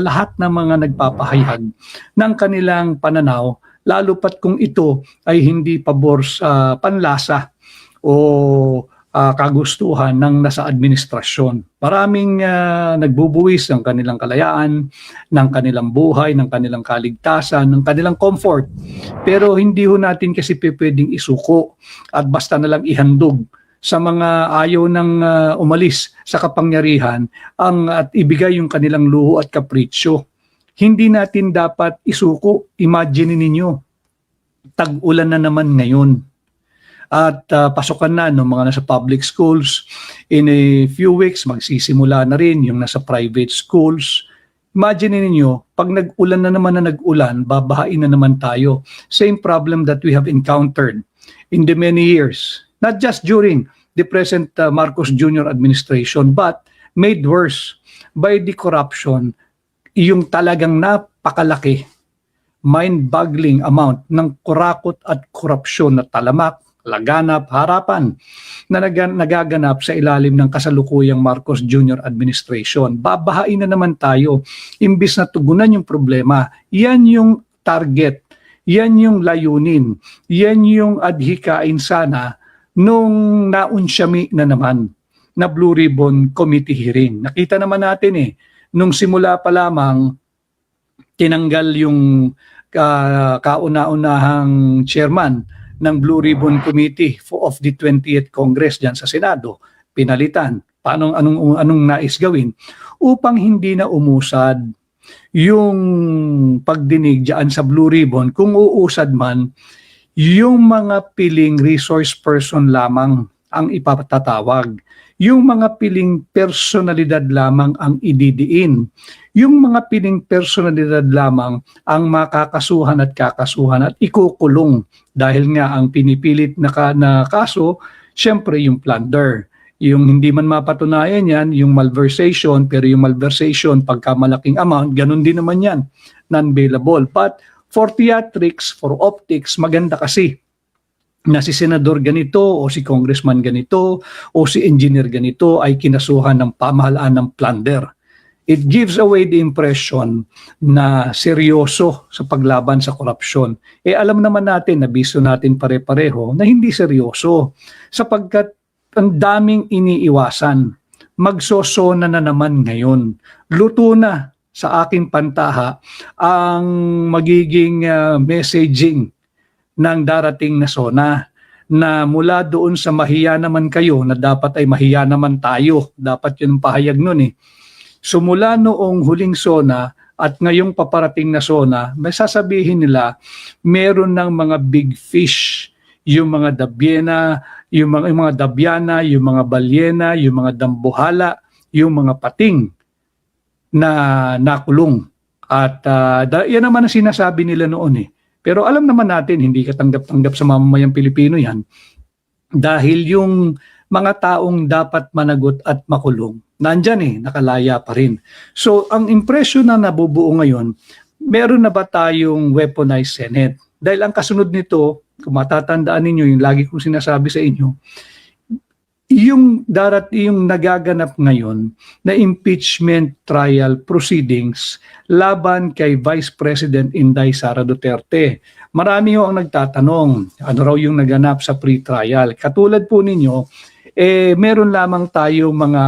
lahat ng mga nagpapahayag ng kanilang pananaw, lalo pat kung ito ay hindi pabor sa panlasa o kagustuhan ng nasa administrasyon. Maraming nagbubuwis ng kanilang kalayaan, ng kanilang buhay, ng kanilang kaligtasan, ng kanilang comfort. Pero hindi ho natin kasi pwedeng isuko at basta na lang ihandog sa mga ayaw ng umalis sa kapangyarihan at ibigay yung kanilang luho at kapritsyo. Hindi natin dapat isuko. Imagine ninyo, tag-ulan na naman ngayon. At pasukan na ng mga nasa public schools. In a few weeks, magsisimula na rin yung nasa private schools. Imagine ninyo, pag nag-ulan na naman na nag-ulan, babahain na naman tayo. Same problem that we have encountered in the many years. Not just during the present Marcos Jr. administration, but made worse by the corruption, yung talagang napakalaki, mind-boggling amount ng kurakot at korupsyon na talamak, laganap, harapan na nagaganap sa ilalim ng kasalukuyang Marcos Jr. administration. Babahain na naman tayo. Imbis na tugunan yung problema, yan yung target, yan yung layunin, yan yung adhikain sana nung naunsyami na naman na Blue Ribbon Committee hearing. Nakita naman natin nung simula pa lamang tinanggal yung kauna-unahang chairman ng Blue Ribbon Committee of the 20th Congress diyan sa Senado, pinalitan. Anong nais gawin upang hindi na umusad yung pagdinig diyan sa Blue Ribbon, kung uusad man yung mga piling resource person lamang ang ipatatawag. Yung mga piling personalidad lamang ang ididiin. Yung mga piling personalidad lamang ang makakasuhan at kakasuhan at ikukulong. Dahil nga ang pinipilit na kaso, syempre yung plunder. Yung hindi man mapatunayan yan, yung malversation, pero yung malversation pagka malaking amount, ganun din naman yan, non-bailable. But for theatrics, for optics, maganda kasi na si senador ganito o si congressman ganito o si engineer ganito ay kinasuhan ng pamahalaan ng plunder. It gives away the impression na seryoso sa paglaban sa korupsyon. Alam naman natin, nabiso natin pare-pareho na hindi seryoso sapagkat ang daming iniiwasan. Magsosona na naman ngayon. Luto na sa aking pantaha ang magiging messaging ng darating na SONA na mula doon sa mahiya naman kayo na dapat ay mahiya naman tayo. Dapat yun ang pahayag nun So mula noong huling SONA at ngayong paparating na SONA, may sasabihin nila meron ng mga big fish, yung mga dabyena, yung mga dabyana, yung mga balyena, yung mga dambuhala, yung mga pating na nakulong. At yan naman ang sinasabi nila noon Pero alam naman natin, hindi katanggap-tanggap sa mamamayang Pilipino yan. Dahil yung mga taong dapat managot at makulong, nandyan nakalaya pa rin. So ang impression na nabubuo ngayon, meron na ba tayong weaponized Senate? Dahil ang kasunod nito, kung matatandaan ninyo, yung lagi kong sinasabi sa inyo, yung nagaganap ngayon na impeachment trial proceedings laban kay Vice President Inday Sara Duterte. Marami ang nagtatanong, ano raw yung naganap sa pre-trial? Katulad po ninyo, meron lamang tayong mga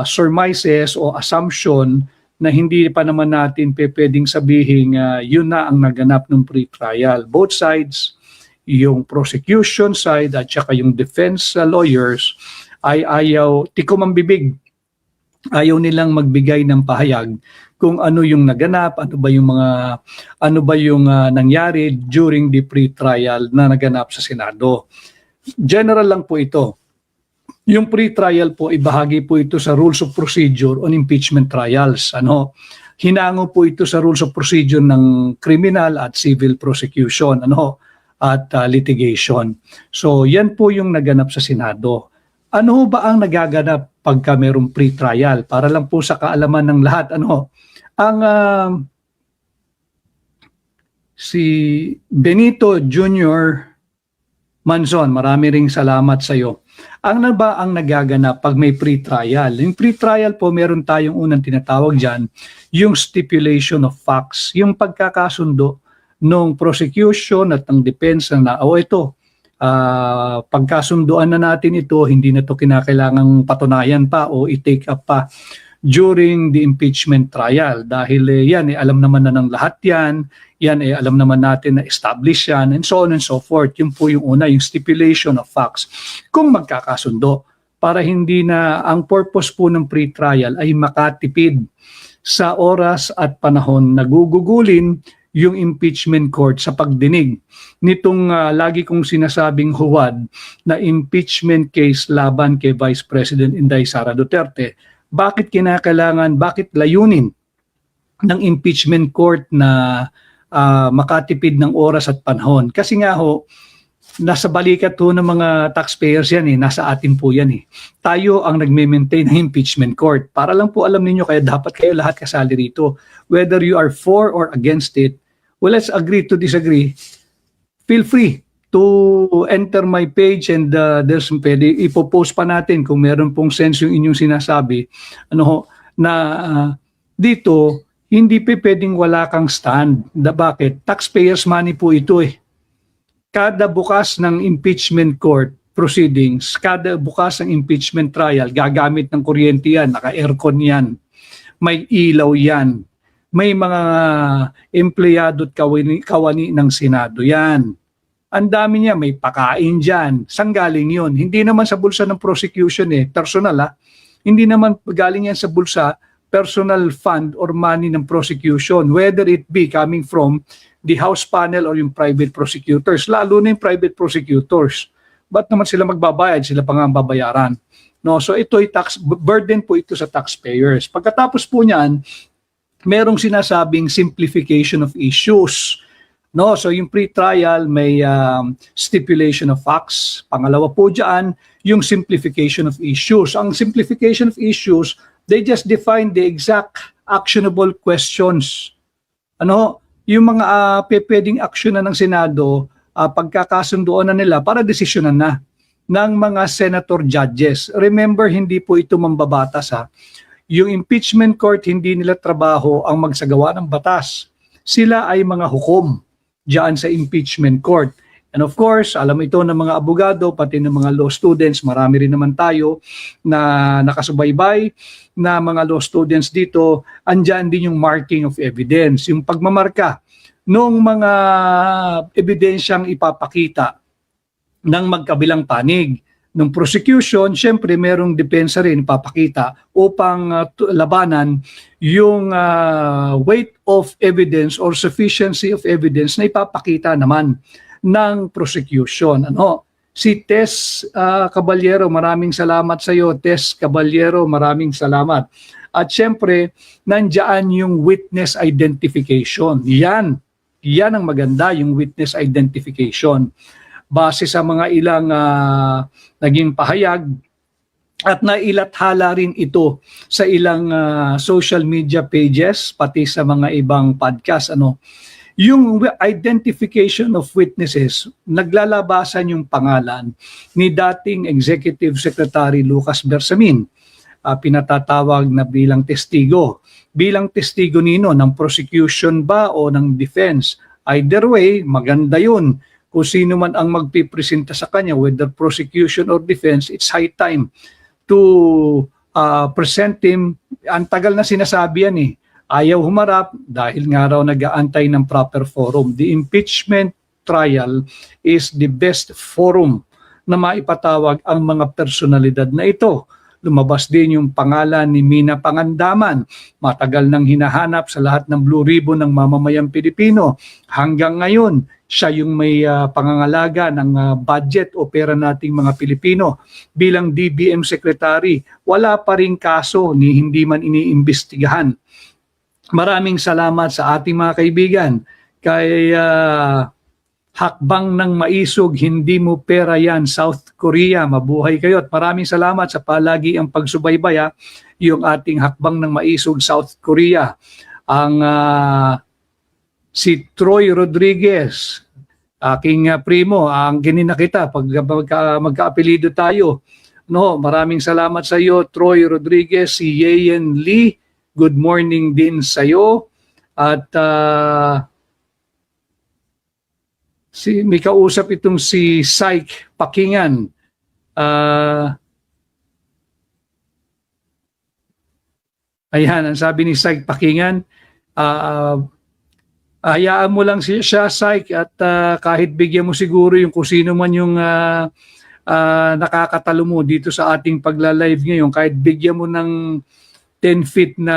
surmises o assumption na hindi pa naman natin pwedeng sabihin yun na ang naganap ng pre-trial. Both sides, yung prosecution side at saka yung defense lawyers ay ayaw, tikom ang bibig. Ayaw nilang magbigay ng pahayag kung ano yung naganap, ano ba yung nangyari during the pre-trial na naganap sa Senado. General lang po ito. Yung pre-trial po, ibahagi po ito sa Rules of Procedure on Impeachment Trials. Hinango po ito sa Rules of Procedure ng criminal at civil prosecution. At litigation. So yan po yung naganap sa Senado. Ano ba ang nagaganap pagka mayroong pre-trial? Para lang po sa kaalaman ng lahat. Si Benito Jr. Manzon, marami ring salamat sa iyo. Ano ba ang nagaganap pag may pre-trial? Yung pre-trial po, meron tayong unang tinatawag dyan, yung stipulation of facts, yung pagkakasundo ng prosecution at ng defense na, ito, pagkasunduan na natin ito, hindi na ito kinakailangang patunayan pa o i-take up pa during the impeachment trial dahil yan alam naman na ng lahat yan alam naman natin na establish yan and so on and so forth. Yun po yung una, yung stipulation of facts kung magkakasundo para hindi na ang purpose po ng pre-trial ay makatipid sa oras at panahon na gugugulin yung impeachment court sa pagdinig nitong lagi kong sinasabing huwad na impeachment case laban kay Vice President Inday Sara Duterte. Bakit kinakailangan, bakit layunin ng impeachment court na makatipid ng oras at panahon? Kasi nga ho, nasa balikat ho ng mga taxpayers yan nasa atin po yan Tayo ang nagme-maintain ng impeachment court. Para lang po alam ninyo, kaya dapat kayo lahat kasali rito. Whether you are for or against it, well, let's agree to disagree. Feel free to enter my page and there's pwede ipopost pa natin kung meron pong sense yung inyong sinasabi dito hindi pwedeng wala kang stand. Bakit? Taxpayers money po ito Kada bukas ng impeachment court proceedings, kada bukas ng impeachment trial, gagamit ng kuryente yan, naka-aircon yan, may ilaw yan, may mga empleyado at kawani ng Senado yan. Ang dami niya, may pakain dyan. Saan galing yun? Hindi naman sa bulsa ng prosecution personal Hindi naman galing yan sa bulsa, personal fund or money ng prosecution, whether it be coming from the House panel or yung private prosecutors, lalo na yung private prosecutors. Ba't naman sila magbabayad? Sila pa nga ang babayaran. No? So ito ay tax burden po ito sa taxpayers. Pagkatapos po niyan, merong sinasabing simplification of issues. No, so yung pre-trial may stipulation of facts. Pangalawa po diyan, yung simplification of issues. Ang simplification of issues, they just define the exact actionable questions. Yung mga pwedeng aksyonan ng Senado, pagkakasunduan na nila para desisyonan na ng mga senator judges. Remember, hindi po ito mambabatas Yung impeachment court, hindi nila trabaho ang magsagawa ng batas. Sila ay mga hukom diyan sa impeachment court. And of course, alam ito ng mga abogado, pati ng mga law students, marami rin naman tayo na nakasubaybay na mga law students dito, andyan din yung marking of evidence, yung pagmamarka ng mga ebidensyang ipapakita ng magkabilang panig. Ng prosecution, syempre merong depensa rin papakita upang labanan yung weight of evidence or sufficiency of evidence na ipapakita naman ng prosecution. Si Tess Caballero, maraming salamat sa iyo. Tess Caballero, maraming salamat. At syempre, nandiyan yung witness identification. Yan ang maganda, yung witness identification. Base sa mga ilang naging pahayag at nailathala rin ito sa ilang social media pages pati sa mga ibang podcast yung identification of witnesses, naglalabasan yung pangalan ni dating Executive Secretary Lucas Bersamin, pinatatawag na bilang testigo nino ng prosecution ba o ng defense. Either way, maganda yun. Kung sino man ang magpipresenta sa kanya, whether prosecution or defense, it's high time to present him. Ang tagal na sinasabi yan Ayaw humarap dahil nga raw nag-aantay ng proper forum. The impeachment trial is the best forum na maipatawag ang mga personalidad na ito. Lumabas din yung pangalan ni Mina Pangandaman. Matagal nang hinahanap sa lahat ng Blue Ribbon ng mamamayang Pilipino. Hanggang ngayon, siya yung may pangangalaga ng budget o pera nating mga Pilipino. Bilang DBM Secretary, wala pa ring kaso ni hindi man iniimbestigahan. Maraming salamat sa ating mga kaibigan. Kay Hakbang ng Maisog, hindi mo pera yan, South Korea. Mabuhay kayo at maraming salamat sa palagi ang pagsubaybay yung ating Hakbang ng Maisog, South Korea. Ang si Troy Rodriguez, aking primo, ang ginina kita pag magkaapelido tayo. No, maraming salamat sa iyo, Troy Rodriguez, si Yeyen Lee. Good morning din sa iyo. At may kausap itong si Syke Pakingan. Ayan, ang sabi ni Syke Pakingan, hayaan mo lang siya, Syke, at kahit bigyan mo siguro yung kung sino man yung nakakatalo mo dito sa ating pagla-live ngayon, kahit bigyan mo ng 10 feet na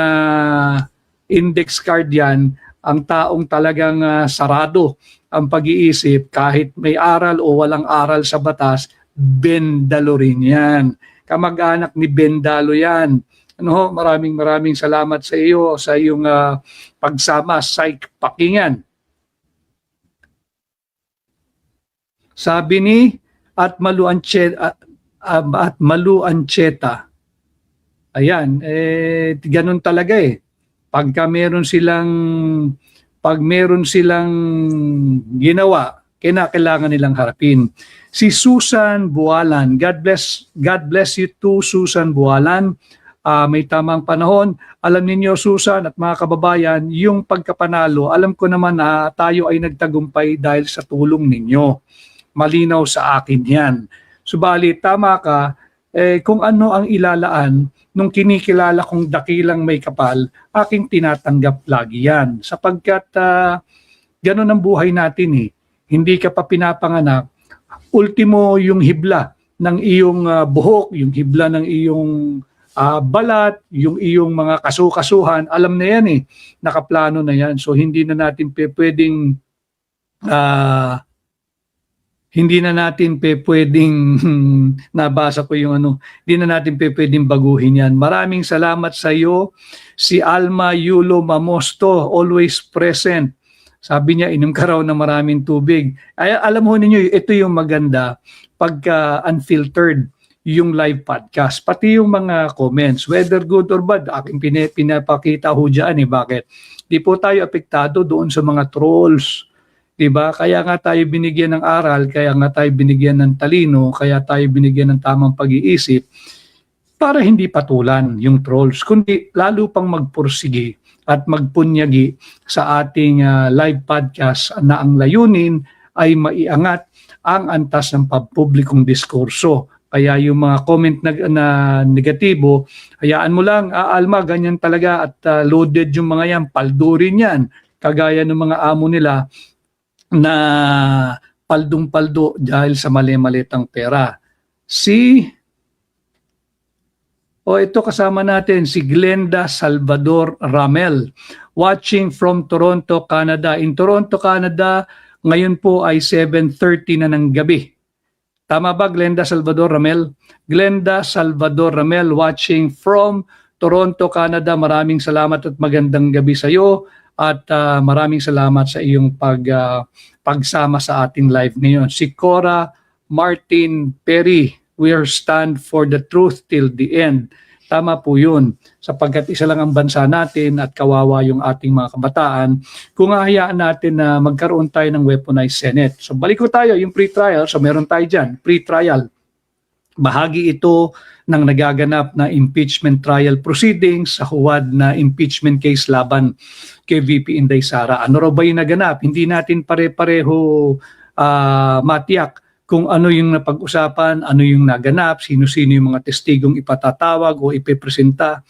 index card yan, ang taong talagang sarado ang pag-iisip, kahit may aral o walang aral sa batas, Bendalo rin yan. Kamag-anak ni Bendalo yan. Ano, maraming salamat sa iyo sa iyong pagsama, Syke Pakingan. Sabi ni Atmalu Ancheta. Ayan, ganun talaga eh. Pag meron silang ginawa, kailangan nilang harapin. Si Susan Bualan, God bless you too, Susan Bualan. May tamang panahon. Alam ninyo, Susan at mga kababayan, yung pagkapanalo, alam ko naman na tayo ay nagtagumpay dahil sa tulong ninyo. Malinaw sa akin yan. Subalit, tama ka, kung ano ang ilalaan nung kinikilala kong dakilang may kapal, aking tinatanggap lagi yan. Sapagkat ganun ang buhay natin eh. Hindi ka pa pinapanganak, ultimo yung hibla ng iyong buhok, yung hibla ng iyong balat, yung iyong mga kasukasuhan, alam na yan eh, nakaplano na yan. So hindi na natin pwedeng nabasa ko yung hindi na natin pwedeng baguhin yan. Maraming salamat sa iyo, si Alma Yulo Mamosto, always present. Sabi niya, inom ka raw ng maraming tubig. Ay, alam mo ninyo, ito yung maganda pagka unfiltered yung live podcast. Pati yung mga comments, whether good or bad, aking pinapakita ho dyan eh. Bakit? Di po tayo apektado doon sa mga trolls. Diba? Kaya nga tayo binigyan ng aral, kaya nga tayo binigyan ng talino, kaya tayo binigyan ng tamang pag-iisip para hindi patulan yung trolls, kundi lalo pang magpursige at magpunyagi sa ating live podcast na ang layunin ay maiangat ang antas ng pampublikong diskurso. Kaya yung mga comment na negatibo, hayaan mo lang, Alma, ganyan talaga at loaded yung mga yan, paldurin yan, kagaya ng mga amo nila na paldong-paldo dahil sa mali-malitang pera. Ito kasama natin, si Glenda Salvador Ramel, watching from Toronto, Canada. In Toronto, Canada, ngayon po ay 7:30 na ng gabi. Tama ba, Glenda Salvador Ramel? Glenda Salvador Ramel, watching from Toronto, Canada. Maraming salamat at magandang gabi sa iyo. At maraming salamat sa iyong pagsama sa ating live ngayon. Si Cora Martin Perry, we are stand for the truth till the end. Tama po yun, sapagkat isa lang ang bansa natin at kawawa yung ating mga kabataan kung hahayaan natin na magkaroon tayo ng weaponized Senate. So balik ko tayo, yung pre-trial, so meron tayo dyan, pre-trial. Bahagi ito ng nagaganap na impeachment trial proceedings sa huwad na impeachment case laban kay VP Inday Sara. Ano raw ba yung naganap? Hindi natin pare-pareho matiyak kung ano yung napag-usapan, ano yung naganap, sino-sino yung mga testigong ipatatawag o ipipresenta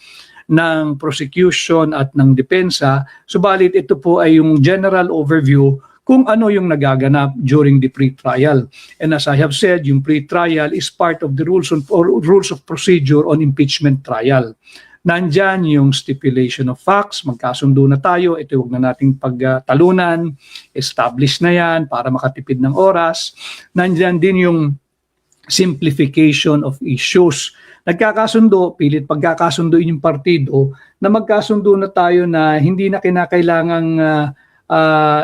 ng prosecution at ng depensa. Subalit ito po ay yung general overview kung ano yung nagaganap during the pre-trial. And as I have said, yung pre-trial is part of the rules of procedure on impeachment trial. Nandyan yung stipulation of facts, magkasundo na tayo, ito huwag na nating pagtalunan, establish na yan para makatipid ng oras. Nandyan din yung simplification of issues. Nagkakasundo, pilit pagkakasunduin yung partido, na magkasundo na tayo na hindi na kinakailangang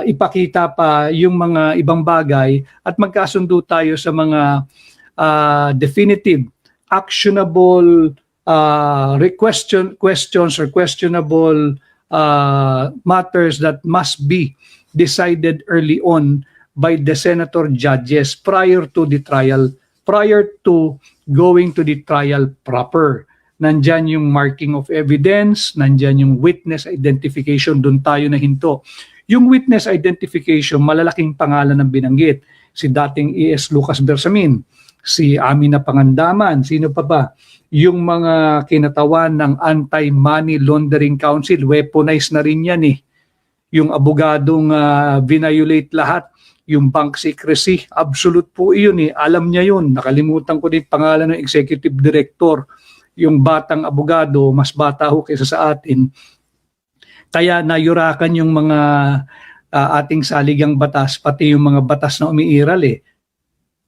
ipakita pa yung mga ibang bagay at magkasundo tayo sa mga definitive, actionable questions or questionable matters that must be decided early on by the senator judges prior to going to the trial proper. Nandyan yung marking of evidence, nandyan yung witness identification, doon tayo nahinto. Yung witness identification, malalaking pangalan ng binanggit. Si dating E.S. Lucas Bersamin, si Amina Pangandaman, sino pa ba? Yung mga kinatawan ng Anti-Money Laundering Council, weaponized na rin yan eh. Yung abogadong violate lahat, yung bank secrecy, absolute po yun eh. Alam niya yun, nakalimutan ko din pangalan ng executive director, yung batang abogado, mas bata ho kaysa sa atin. Kaya nayurakan yung mga ating saligang batas, pati yung mga batas na umiiral eh.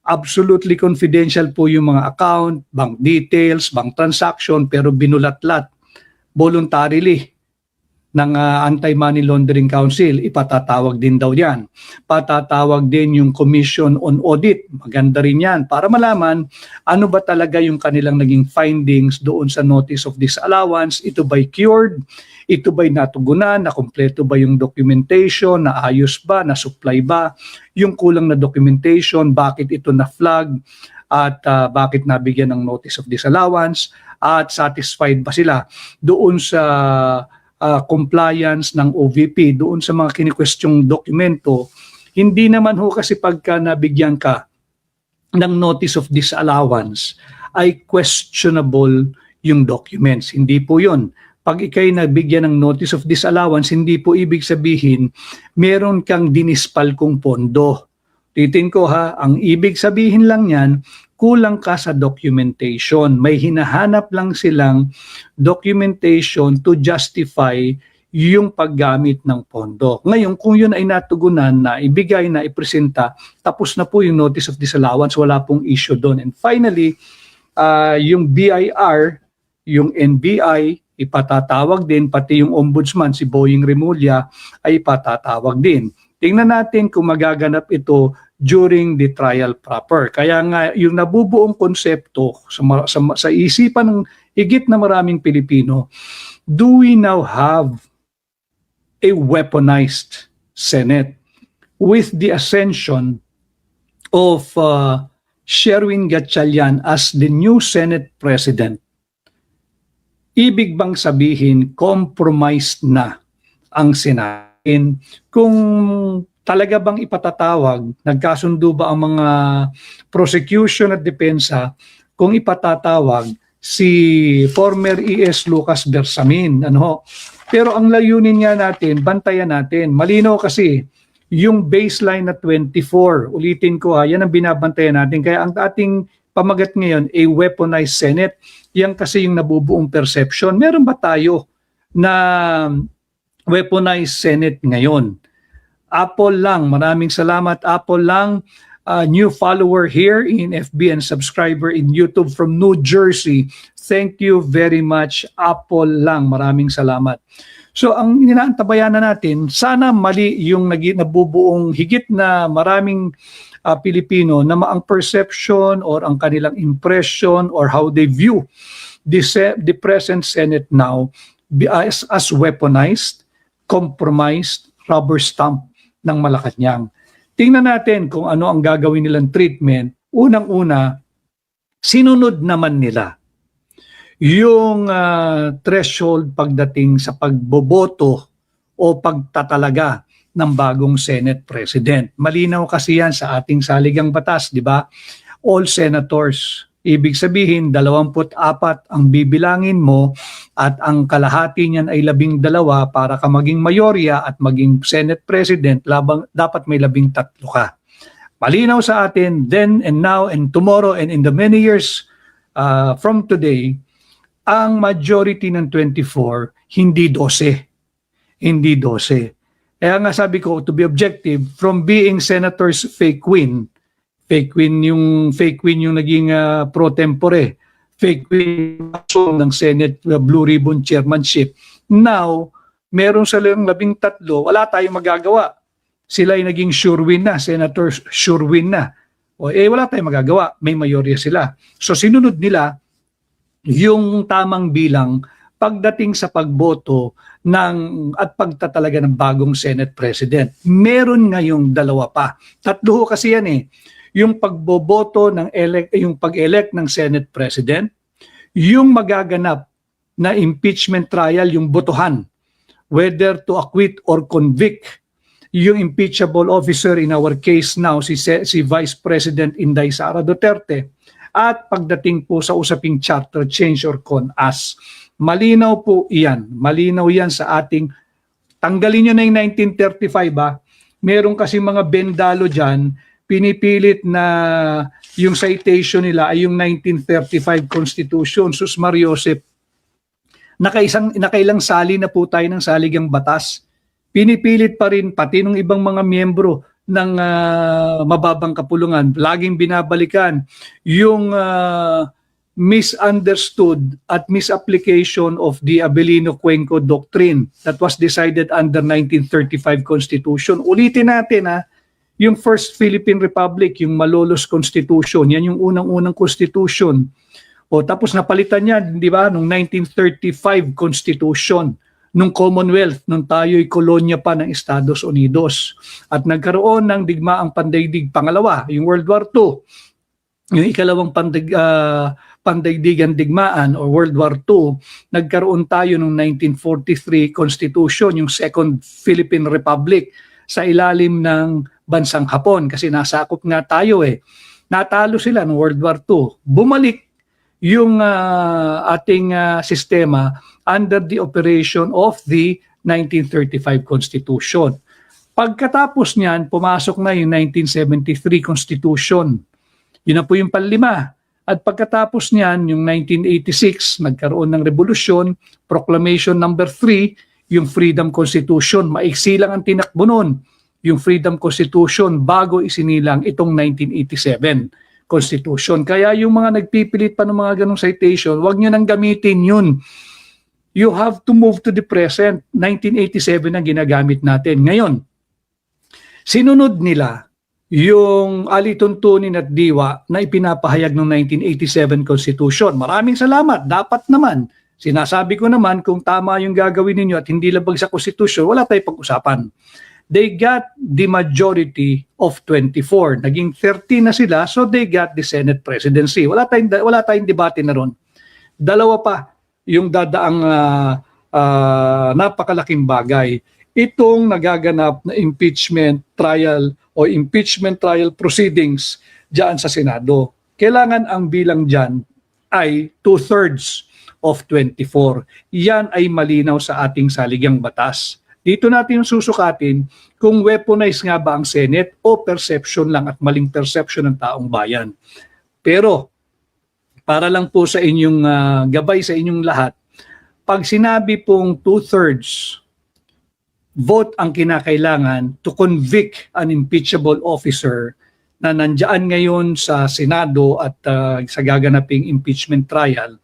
Absolutely confidential po yung mga account, bank details, bank transaction, pero binulatlat voluntarily ng Anti-Money Laundering Council. Ipatatawag din daw yan. Patatawag din yung Commission on Audit. Maganda rin yan para malaman ano ba talaga yung kanilang naging findings doon sa Notice of Disallowance. Ito ba'y cured? Ito ba'y natugunan? Nakumpleto ba yung documentation? Naayos ba? Na-supply ba? Yung kulang na documentation, bakit ito na-flag? At bakit nabigyan ng Notice of Disallowance? At satisfied ba sila doon sa compliance ng OVP, doon sa mga kini-questioning dokumento? Hindi naman ho kasi pagka nabigyan ka ng Notice of Disallowance ay questionable yung documents. Hindi po yun. Pag ikay nabigyan ng Notice of Disallowance, hindi po ibig sabihin meron kang dinispal kong pondo. Titin ko ha, ang ibig sabihin lang yan, kulang ka sa documentation. May hinahanap lang silang documentation to justify yung paggamit ng pondo. Ngayon, kung yun ay natugunan na ibigay na ipresenta, tapos na po yung Notice of Disallowance, wala pong issue doon. And finally, yung BIR, yung NBI, ipatatawag din, pati yung ombudsman, si Boying Remulla, ay ipatatawag din. Tingnan natin kung magaganap ito during the trial proper. Kaya nga, yung nabubuong konsepto sa isipan ng higit na maraming Pilipino, do we now have a weaponized Senate with the ascension of Sherwin Gatchalian as the new Senate President? Ibig bang sabihin compromised na ang Senado? Kung talaga bang ipatatawag, nagkasundo ba ang mga prosecution at depensa kung ipatatawag si former E.S. Lucas Bersamin? Pero ang layunin nga natin, bantayan natin. Malinaw kasi yung baseline na 24, ulitin ko yan ang binabantayan natin. Kaya ang ating pamagat ngayon, a weaponized Senate, yan kasi yung nabubuong perception. Meron ba tayo na weaponized Senate ngayon? Apple lang, maraming salamat Apple lang, new follower here in FB and subscriber in YouTube from New Jersey. Thank you very much Apple lang, maraming salamat. So ang inaantabayan na natin, sana mali yung nabubuong higit na maraming Pilipino na ang perception or ang kanilang impression or how they view the present Senate now as weaponized, compromised, rubber stamp ng Malacanang. Tingnan natin kung ano ang gagawin nilang treatment. Unang-una, sinunod naman nila yung threshold pagdating sa pagboboto o pagtatalaga ng bagong Senate President. Malinaw kasi yan sa ating saligang batas, di ba? All senators. Ibig sabihin, 24 ang bibilangin mo at ang kalahati niyan ay 12 para ka maging mayorya at maging Senate President, dapat may 13 ka. Malinaw sa atin, then and now and tomorrow and in the many years from today, ang majority ng 24, hindi 12. Hindi 12. Kaya nga sabi ko, to be objective, from being senators fake win yung naging pro tempore, fake win ng Senate Blue Ribbon Chairmanship. Now, meron silang 13, wala tayong magagawa. Sila ay naging sure win na, senators sure win na. Wala tayong magagawa, may mayorya sila. So sinunod nila yung tamang bilang pagdating sa pagboto at pagtatalaga ng bagong Senate President. Meron ngayong dalawa pa. Tatlo kasi yan eh. Yung pagboboto yung pag-elect ng Senate President, yung magaganap na impeachment trial, yung botohan, whether to acquit or convict yung impeachable officer, in our case now, si Vice President Inday Sara Duterte, at pagdating po sa usaping charter change or CONAS. Malinaw po iyan. Malinaw yan sa ating, tanggalin nyo na yung 1935 ba? Meron kasi mga bendalo dyan, pinipilit na yung citation nila ay yung 1935 Constitution. Sus Mariosep, nakailang sali na po tayo ng saligang batas. Pinipilit pa rin pati ng ibang mga miyembro ng mababang kapulungan. Laging binabalikan yung misunderstood at misapplication of the Abilino-Cuenco Doctrine that was decided under 1935 Constitution. Ulitin natin yung First Philippine Republic, yung Malolos Constitution, yan yung unang-unang Constitution. O tapos napalitan yan, di ba, nung 1935 Constitution, nung Commonwealth, nung tayo'y kolonya pa ng Estados Unidos. At nagkaroon ng digmaang pandaigdig pangalawa, yung World War II. Yung ikalawang pandaigdigan digmaan o World War II, nagkaroon tayo noong 1943 Constitution, yung Second Philippine Republic, sa ilalim ng bansang Hapon kasi nasakop nga tayo eh. Natalo sila noong World War II. Bumalik yung ating sistema under the operation of the 1935 Constitution. Pagkatapos niyan, pumasok na yung 1973 Constitution. Yun na po yung panlima. At pagkatapos niyan, yung 1986, nagkaroon ng revolusyon, Proclamation number 3, yung Freedom Constitution. Maiksi lang ang tinakbo nun, yung Freedom Constitution, bago isinilang itong 1987 Constitution. Kaya yung mga nagpipilit pa ng mga ganong citation, wag nyo nang gamitin yun. You have to move to the present. 1987 ang ginagamit natin. Ngayon, sinunod nila yung alituntunin at diwa na ipinapahayag ng 1987 Constitution. Maraming salamat. Dapat naman. Sinasabi ko naman kung tama yung gagawin ninyo at hindi labag sa Constitution, wala tayong pag-usapan. They got the majority of 24. Naging 13 na sila, so they got the Senate presidency. Wala tayong debate na ron. Dalawa pa yung dadaang napakalaking bagay. Itong nagaganap na impeachment trial o impeachment trial proceedings diyan sa Senado. Kailangan ang bilang diyan ay 2/3 of 24. Yan ay malinaw sa ating saligang batas. Dito natin susukatin kung weaponized nga ba ang Senate o perception lang at maling perception ng taong bayan. Pero para lang po sa inyong gabay sa inyong lahat, pag sinabi pong 2/3 vote ang kinakailangan to convict an impeachable officer na nandiyan ngayon sa Senado at sa gaganaping impeachment trial,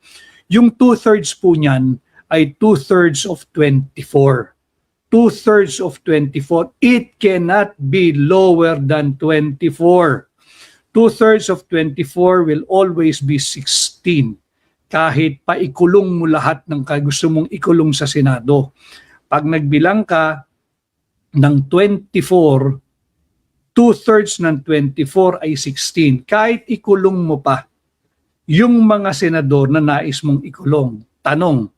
yung 2/3 po niyan ay 2/3 of 24. 2/3 of 24. It cannot be lower than 24. 2/3 of 24 will always be 16. Kahit pa ikulong mo lahat ng gusto mong ikulong sa Senado. Pag nagbilang ka ng 24, 2/3 ng 24 ay 16. Kahit ikulong mo pa yung mga senador na nais mong ikulong. Tanong,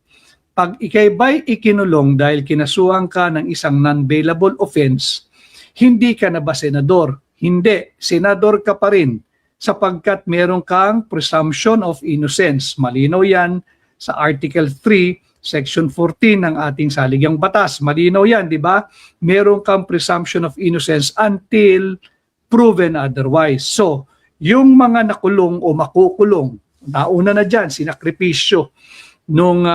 pag ikay ba'y ikinulong dahil kinasuhan ka ng isang non-bailable offense, hindi ka na ba senador? Hindi, senador ka pa rin sapagkat meron kang presumption of innocence. Malinaw yan sa Article 3, Section 14 ng ating saligang batas. Malinaw yan, di ba? Meron kang presumption of innocence until proven otherwise. So, yung mga nakulong o makukulong, nauna na dyan, sinakripisyo. Nung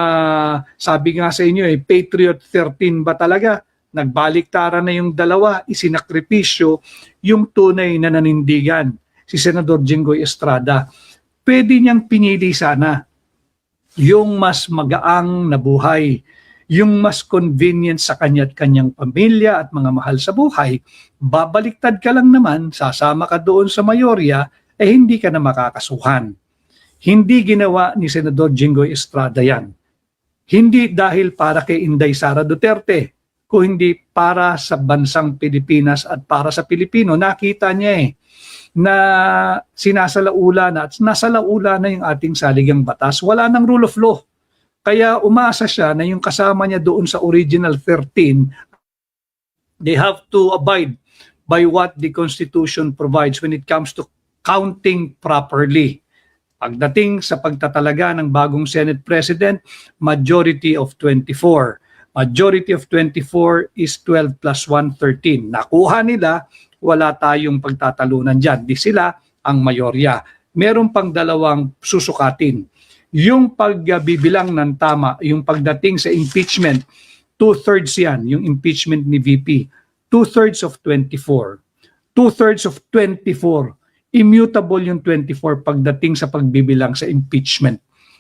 sabi nga sa inyo, Patriot 13 ba talaga? Nagbaliktaran na yung dalawa, isinakripisyo yung tunay na nanindigan, si Senador Jinggoy Estrada. Pwede niyang pinili sana yung mas magaang na buhay, yung mas convenient sa kanya at kanyang pamilya at mga mahal sa buhay. Babaliktad ka lang naman, sasama ka doon sa mayorya, hindi ka na makakasuhan. Hindi ginawa ni Senador Jinggoy Estrada yan. Hindi dahil para kay Inday Sara Duterte, kung hindi para sa bansang Pilipinas at para sa Pilipino. Nakita niya na sinasalaula na at nasalaula na yung ating saligang batas. Wala nang rule of law. Kaya umasa siya na yung kasama niya doon sa original 13, they have to abide by what the Constitution provides when it comes to counting properly. Pagdating sa pagtatalaga ng bagong Senate President, majority of 24. Majority of 24 is 12 plus 1, 13. Nakuha nila, wala tayong pagtatalunan dyan. Di sila ang mayorya. Meron pang dalawang susukatin. Yung pagbibilang ng tama, yung pagdating sa impeachment, 2/3 yan, yung impeachment ni VP. 2/3 of 24. 2/3 of 24. Immutable yung 24 pagdating sa pagbibilang sa impeachment.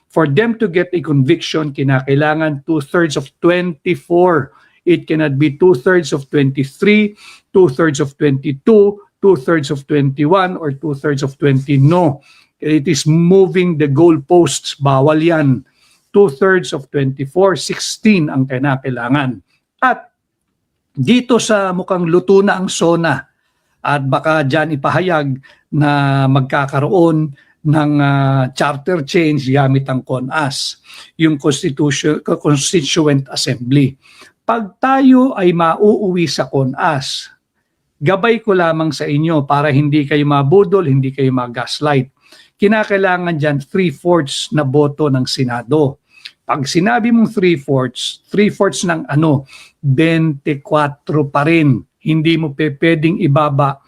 For them to get a conviction, kinakailangan 2/3 of 24. It cannot be 2/3 of 23, 2/3 of 22, 2/3 of 21, or 2/3 of 20. No. It is moving the goalposts. Bawal yan. 2/3 of 24, 16 ang kinakailangan. At dito sa mukhang luto na ang SONA, at baka dyan ipahayag na magkakaroon ng charter change gamit ang CONAS, yung Constituent Assembly. Pag tayo ay mauuwi sa CONAS, gabay ko lamang sa inyo para hindi kayo mabudol, hindi kayo mag-gaslight. Kinakailangan dyan 3/4 na boto ng Senado. Pag sinabi mong 3/4, 3/4 ng 24 pa rin. Hindi mo pwedeng ibaba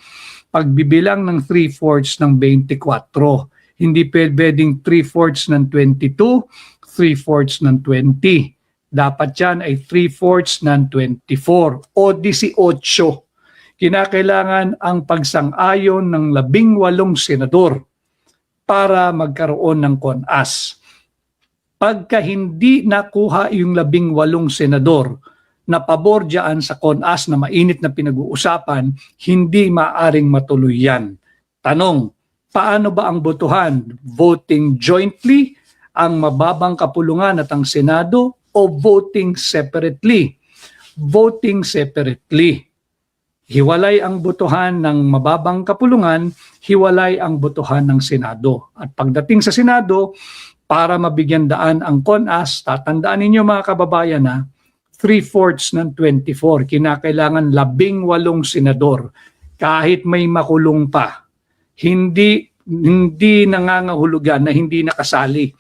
pagbibilang ng 3/4 ng 24. Hindi pwedeng 3/4 ng 22, 3/4 ng 20. Dapat yan ay 3/4 ng 24 o 18. Kinakailangan ang pagsang-ayon ng 18 senador para magkaroon ng CONAS. Pagka hindi nakuha yung 18 senador na pabor dyan sa CONAS na mainit na pinag-uusapan, hindi maaring matuloy yan. Tanong, paano ba ang botohan? Voting jointly, ang mababang kapulungan at ang Senado, o voting separately? Voting separately. Hiwalay ang botohan ng mababang kapulungan, hiwalay ang botohan ng Senado. At pagdating sa Senado, para mabigyan daan ang CONAS, tatandaan ninyo mga kababayan na 3/4 ng 24, kinakailangan 18 senador. Kahit may makulong pa, hindi nangangahulugan na hindi nakasali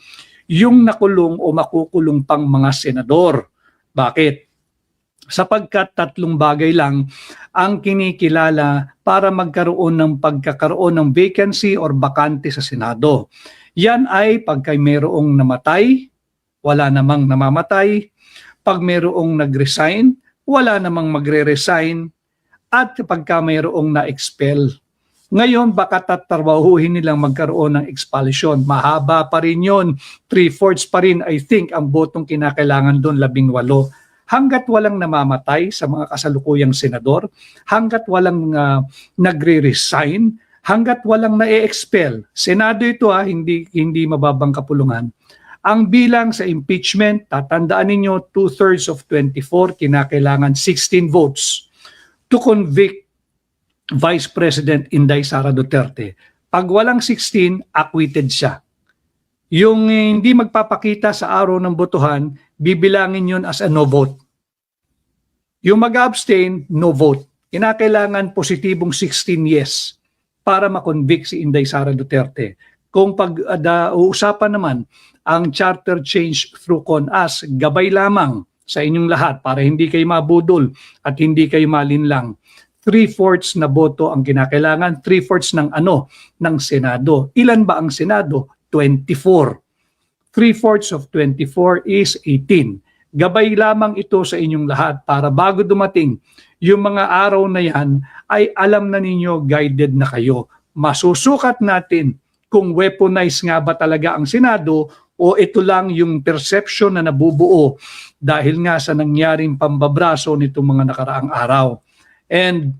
yung nakulong o makukulong pang mga senador. Bakit? Sapagkat 3 bagay lang ang kinikilala para magkaroon ng pagkakaroon ng vacancy or bakante sa Senado. Yan ay pagka mayroong namatay, wala namang namamatay, pag mayroong nag-resign, wala namang magre-resign, at pagka mayroong na-expel. Ngayon, baka tatrabahuhin nilang magkaroon ng expulsion. Mahaba pa rin yun. 3/4 pa rin, I think, ang botong kinakailangan doon, 18. Hanggat walang namamatay sa mga kasalukuyang senador, hanggat walang nagre-resign, hanggat walang na-expel. Senado ito hindi mababang kapulungan. Ang bilang sa impeachment, tatandaan ninyo, 2/3 of 24, kinakailangan 16 votes to convict Vice President Inday Sara Duterte. Pag walang 16, acquitted siya. Yung hindi magpapakita sa araw ng botohan, bibilangin yun as a no vote. Yung mag-abstain, no vote. Kinakailangan positibong 16 yes para makonvict si Inday Sara Duterte. Kung pag-uusapan naman ang charter change through CONAS, gabay lamang sa inyong lahat para hindi kayo mabudol at hindi kayo malinlang. 3/4 na boto ang kinakailangan, 3/4 ng Senado. Ilan ba ang Senado? 24. 3/4 of 24 is 18. Gabay lamang ito sa inyong lahat para bago dumating yung mga araw na yan ay alam na ninyo, guided na kayo. Masusukat natin kung weaponized nga ba talaga ang Senado o ito lang yung perception na nabubuo dahil nga sa nangyaring pambabraso nitong mga nakaraang araw. And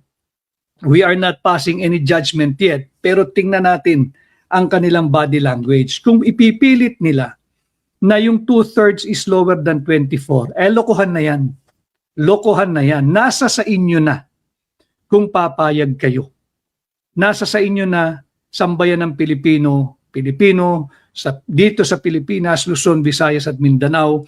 we are not passing any judgment yet, pero tingnan natin ang kanilang body language. Kung ipipilit nila na yung 2/3 is lower than 24, lokohan na yan. Lokohan na yan. Nasa sa inyo na kung papayag kayo. Nasa sa inyo na sambayan ng Pilipino dito sa Pilipinas, Luzon, Visayas at Mindanao